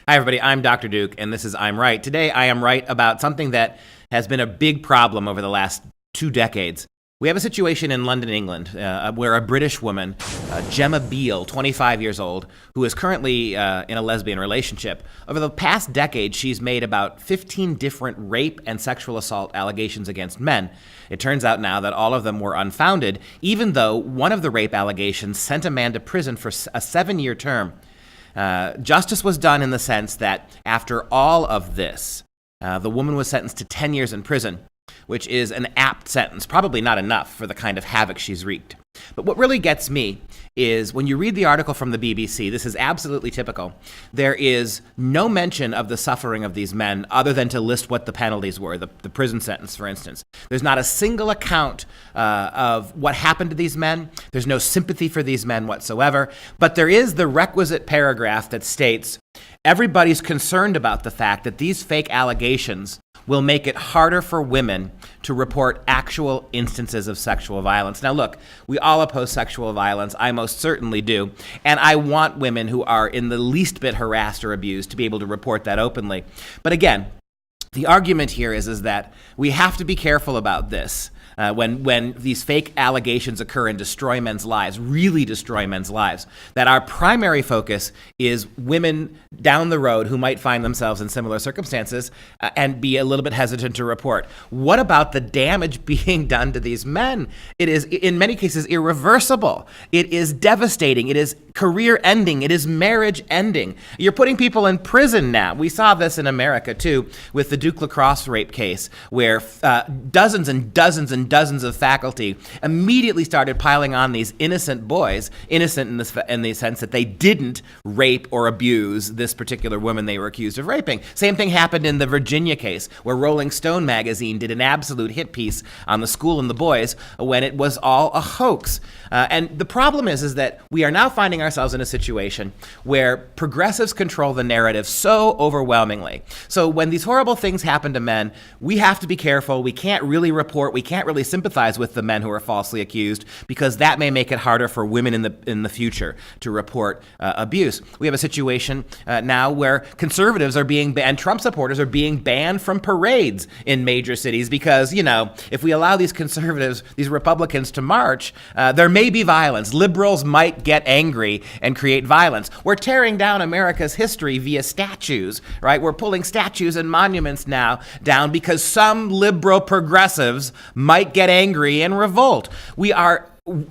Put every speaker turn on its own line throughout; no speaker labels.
Hi, everybody. I'm Dr. Duke, and this is I'm Right. Today, I am right about something that has been a big problem over the last 2 decades. We have a situation in London, England, where a British woman, Jemma Beale, 25 years old, who is currently in a lesbian relationship. Over the past decade, she's made about 15 different rape and sexual assault allegations against men. It turns out now that all of them were unfounded, even though one of the rape allegations sent a man to prison for a 7-year term. Justice was done in the sense that after all of this, the woman was sentenced to 10 years in prison, which is an apt sentence, probably not enough for the kind of havoc she's wreaked. But what really gets me is when you read the article from the BBC, this is absolutely typical. There is no mention of the suffering of these men other than to list what the penalties were, the prison sentence, for instance. There's not a single account of what happened to these men. There's no sympathy for these men whatsoever. But there is the requisite paragraph that states, everybody's concerned about the fact that these fake allegations will make it harder for women to report actual instances of sexual violence. Now, look, we all oppose sexual violence. I most certainly do. And I want women who are in the least bit harassed or abused to be able to report that openly. But again, the argument here is that we have to be careful about this. When these fake allegations occur and destroy men's lives, really destroy men's lives, that our primary focus is women down the road who might find themselves in similar circumstances and be a little bit hesitant to report. What about the damage being done to these men? It is, in many cases, irreversible. It is devastating. It is career ending. It is marriage ending. You're putting people in prison now. We saw this in America, too, with the Duke lacrosse rape case, where dozens and dozens of faculty immediately started piling on these innocent boys, innocent in the sense that they didn't rape or abuse this particular woman they were accused of raping. Same thing happened in the Virginia case, where Rolling Stone magazine did an absolute hit piece on the school and the boys when it was all a hoax. And the problem is that we are now finding ourselves in a situation where progressives control the narrative so overwhelmingly. So when these horrible things happen to men, we have to be careful. We can't really report. We can't really sympathize with the men who are falsely accused, because that may make it harder for women in the future to report abuse. We have a situation now where conservatives are being banned, Trump supporters are being banned from parades in major cities because, if we allow these conservatives, these Republicans to march, there may be violence. Liberals might get angry and create violence. We're tearing down America's history via statues, right? We're pulling statues and monuments now down because some liberal progressives might get angry and revolt. We are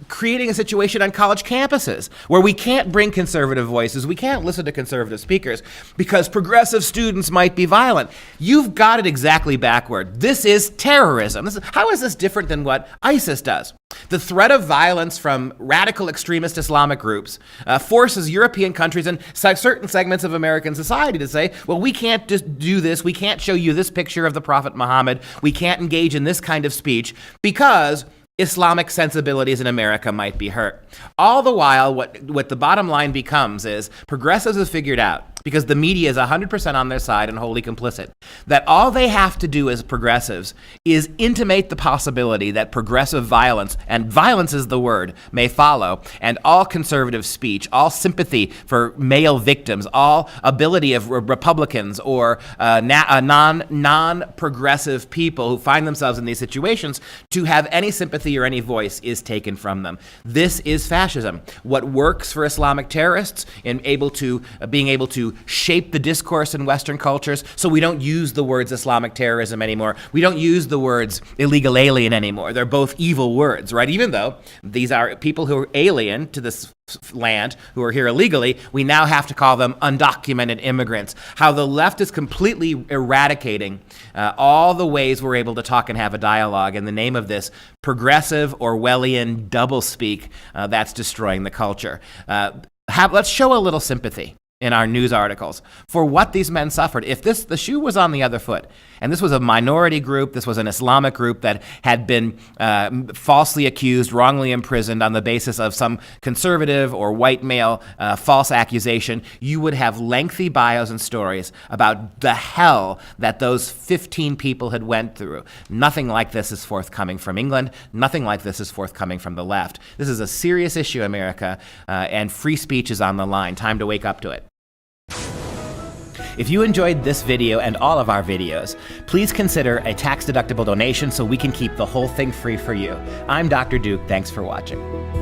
creating a situation on college campuses where we can't bring conservative voices, we can't listen to conservative speakers because progressive students might be violent. You've got it exactly backward. This is terrorism. How is this different than what ISIS does? The threat of violence from radical extremist Islamic groups forces European countries and certain segments of American society to say, well, we can't just do this. We can't show you this picture of the Prophet Muhammad. We can't engage in this kind of speech because Islamic sensibilities in America might be hurt. All the while, what the bottom line becomes is progressives have figured out, because the media is 100% on their side and wholly complicit, that all they have to do as progressives is intimate the possibility that progressive violence, and violence is the word, may follow, and all conservative speech, all sympathy for male victims, all ability of Republicans or non-progressive people who find themselves in these situations to have any sympathy or any voice is taken from them. This is fascism. What works for Islamic terrorists in being able to shape the discourse in Western cultures, so we don't use the words Islamic terrorism anymore. We don't use the words illegal alien anymore. They're both evil words, right? Even though these are people who are alien to this land, who are here illegally, we now have to call them undocumented immigrants. How the left is completely eradicating all the ways we're able to talk and have a dialogue in the name of this progressive Orwellian doublespeak that's destroying the culture. Let's show a little sympathy in our news articles for what these men suffered. If the shoe was on the other foot, and this was a minority group, this was an Islamic group that had been falsely accused, wrongly imprisoned on the basis of some conservative or white male false accusation, you would have lengthy bios and stories about the hell that those 15 people had went through. Nothing like this is forthcoming from England. Nothing like this is forthcoming from the left. This is a serious issue, America, and free speech is on the line. Time to wake up to it. If you enjoyed this video and all of our videos, please consider a tax-deductible donation so we can keep the whole thing free for you. I'm Dr. Duke. Thanks for watching.